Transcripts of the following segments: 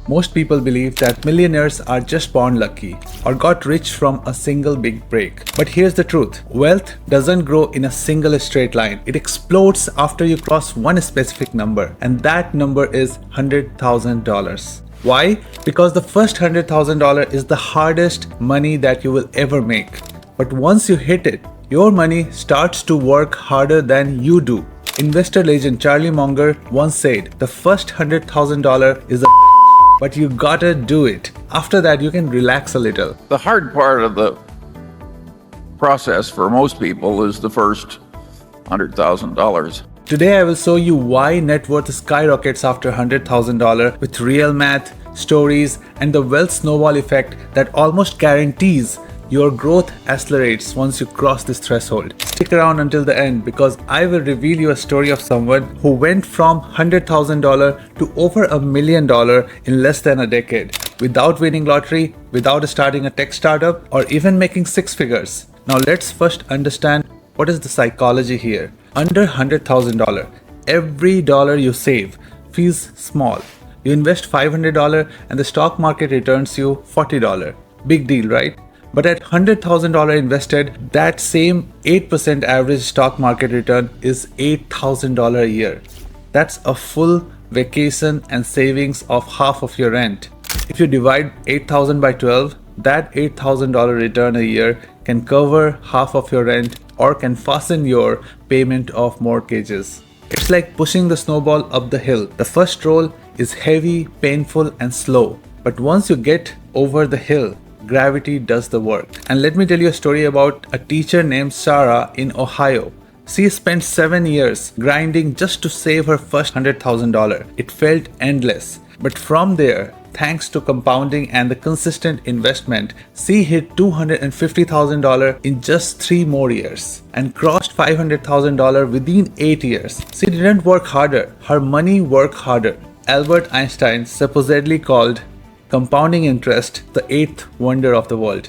Most people believe that millionaires are just born lucky or got rich from a single big break. But here's the truth. Wealth doesn't grow in a single straight line. It explodes after you cross one specific number, and that number is $100,000. Why? Because the first $100,000 is the hardest money that you will ever make. But once you hit it, your money starts to work harder than you do. Investor legend Charlie Munger once said, the first $100,000 is a but you gotta do it. After that, you can relax a little. The hard part of the process for most people is the first $100,000. Today, I will show you why net worth skyrockets after $100,000 with real math, stories, and the wealth snowball effect that almost guarantees your growth accelerates once you cross this threshold. Stick around until the end because I will reveal you a story of someone who went from $100,000 to over $1 million in less than a decade without winning lottery, without starting a tech startup, or even making six figures. Now let's first understand what is the psychology here. Under $100,000, every dollar you save feels small. You invest $500 and the stock market returns you $40. Big deal, right? But at $100,000 invested, that same 8% average stock market return is $8,000 a year. That's a full vacation and savings of half of your rent. If you divide 8,000 by 12, that $8,000 return a year can cover half of your rent or can fasten your payment of mortgages. It's like pushing the snowball up the hill. The first roll is heavy, painful, and slow. But once you get over the hill, gravity does the work. And let me tell you a story about a teacher named Sarah in Ohio. She spent 7 years grinding just to save her first $100,000. It felt endless. But from there, thanks to compounding and the consistent investment, she hit $250,000 in just 3 more years and crossed $500,000 within 8 years. She didn't work harder, her money worked harder. Albert Einstein supposedly called compounding interest the 8th wonder of the world.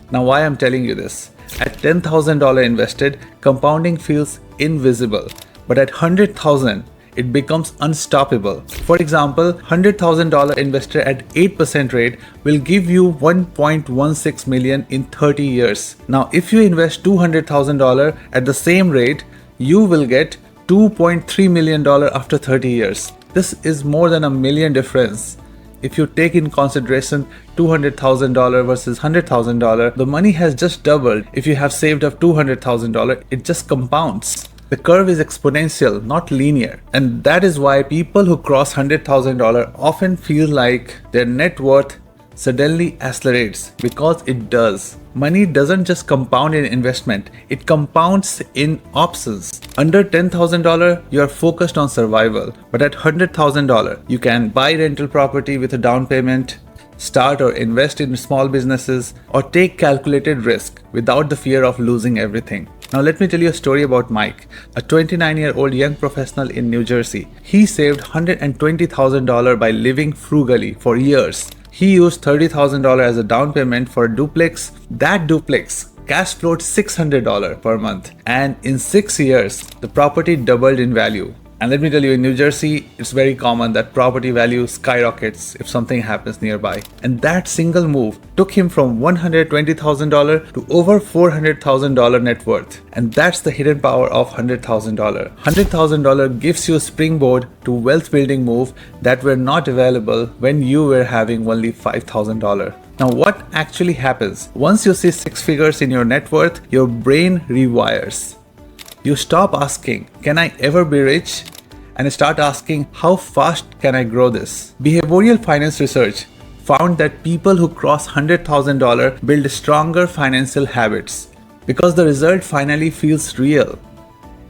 Now why I'm telling you this? At $10,000 invested, compounding feels invisible, but at $100,000, it becomes unstoppable. For example, $100,000 invested at 8% rate will give you $1.16 million in 30 years. Now, if you invest $200,000 at the same rate, you will get $2.3 million after 30 years. This is more than $1 million difference. If you take in consideration $200,000 versus $100,000, the money has just doubled. If you have saved up $200,000, it just compounds. The curve is exponential, not linear. And that is why people who cross $100,000 often feel like their net worth suddenly accelerates, because it does. Money doesn't just compound in investment, it compounds in options. Under $10,000, you are focused on survival, but at $100,000, you can buy rental property with a down payment, start or invest in small businesses, or take calculated risk without the fear of losing everything. Now let me tell you a story about Mike, a 29-year-old young professional in New Jersey. He saved $120,000 by living frugally for years. He used $30,000 as a down payment for a duplex. That duplex cash flowed $600 per month, and in 6 years, the property doubled in value. And let me tell you, in New Jersey, it's very common that property value skyrockets if something happens nearby. And that single move took him from $120,000 to over $400,000 net worth. And that's the hidden power of $100,000. $100,000 gives you a springboard to wealth building move that were not available when you were having only $5,000. Now what actually happens? Once you see 6 figures in your net worth, your brain rewires. You stop asking, can I ever be rich? And start asking, how fast can I grow this? Behavioral finance research found that people who cross $100,000 build stronger financial habits because the result finally feels real.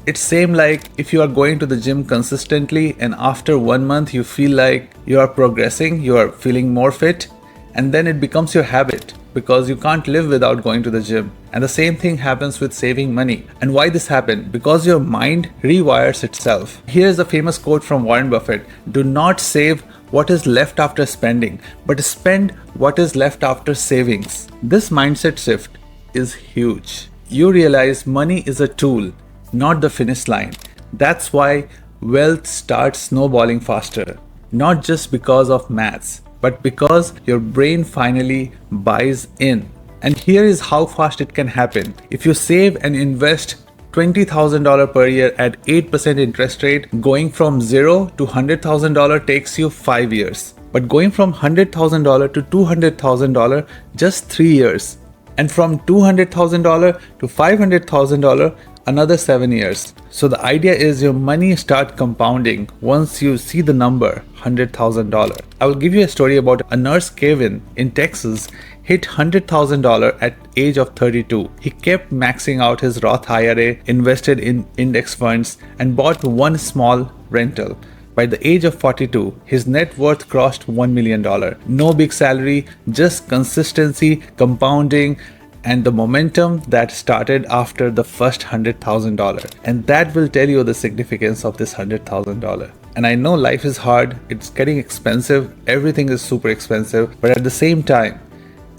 It's same like if you are going to the gym consistently and after 1 month you feel like you are progressing, you are feeling more fit, and then it becomes your habit because you can't live without going to the gym. And the same thing happens with saving money. And why this happened? Because your mind rewires itself. Here's a famous quote from Warren Buffett: do not save what is left after spending, but spend what is left after savings. This mindset shift is huge. You realize money is a tool, not the finish line. That's why wealth starts snowballing faster. Not just because of maths, but because your brain finally buys in. And here is how fast it can happen. If you save and invest $20,000 per year at 8% interest rate, going from $0 to $100,000 takes you 5 years. But going from $100,000 to $200,000, just 3 years. And from $200,000 to $500,000, another 7 years. So the idea is your money start compounding once you see the number $100,000. I will give you a story about a nurse Kevin in Texas hit $100,000 at age of 32. He kept maxing out his Roth IRA, invested in index funds, and bought one small rental. By the age of 42, his net worth crossed $1 million. No big salary, just consistency, compounding, and the momentum that started after the first $100,000. And that will tell you the significance of this $100,000. And I know life is hard, it's getting expensive, everything is super expensive, but at the same time,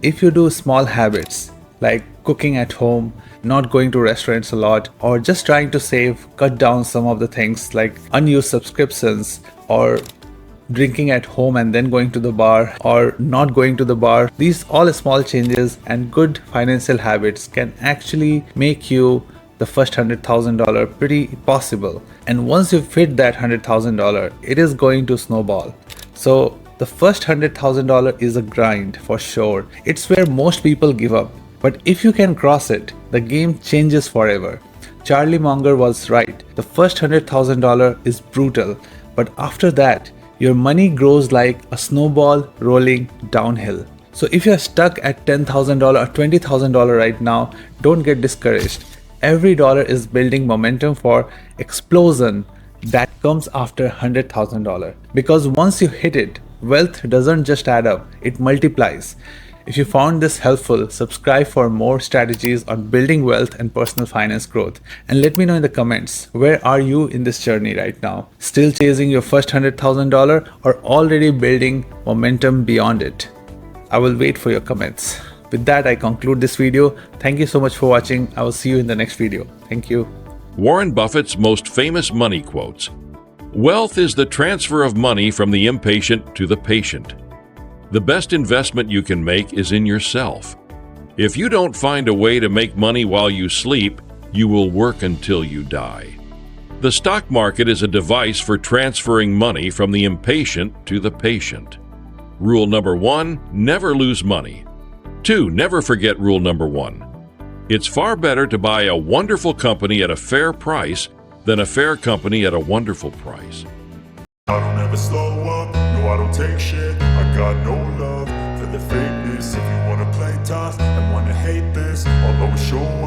if you do small habits like cooking at home, not going to restaurants a lot, or just trying to save, cut down some of the things like unused subscriptions, or drinking at home and then going to the bar, or not going to the bar, these all small changes and good financial habits can actually make you the first $100,000 pretty possible. And once you fit that $100,000, it is going to snowball. So the first $100,000 is a grind for sure. It's where most people give up. But if you can cross it, the game changes forever. Charlie Munger was right. The first $100,000 is brutal. But after that, your money grows like a snowball rolling downhill. So if you're stuck at $10,000 or $20,000 right now, don't get discouraged. Every dollar is building momentum for explosion that comes after $100,000. Because once you hit it, wealth doesn't just add up, it multiplies. If you found this helpful, subscribe for more strategies on building wealth and personal finance growth. And let me know in the comments, where are you in this journey right now? Still chasing your first $100,000 or already building momentum beyond it? I will wait for your comments. With that, I conclude this video. Thank you so much for watching. I will see you in the next video. Thank you. Warren Buffett's most famous money quotes. Wealth is the transfer of money from the impatient to the patient. The best investment you can make is in yourself. If you don't find a way to make money while you sleep, you will work until you die. The stock market is a device for transferring money from the impatient to the patient. Rule number 1, never lose money. 2, never forget rule number 1. It's far better to buy a wonderful company at a fair price than a fair company at a wonderful price. I don't ever slow up, no I don't take shit. I got no love for the fakeness. If you wanna play tough and wanna hate this, I'll always show up.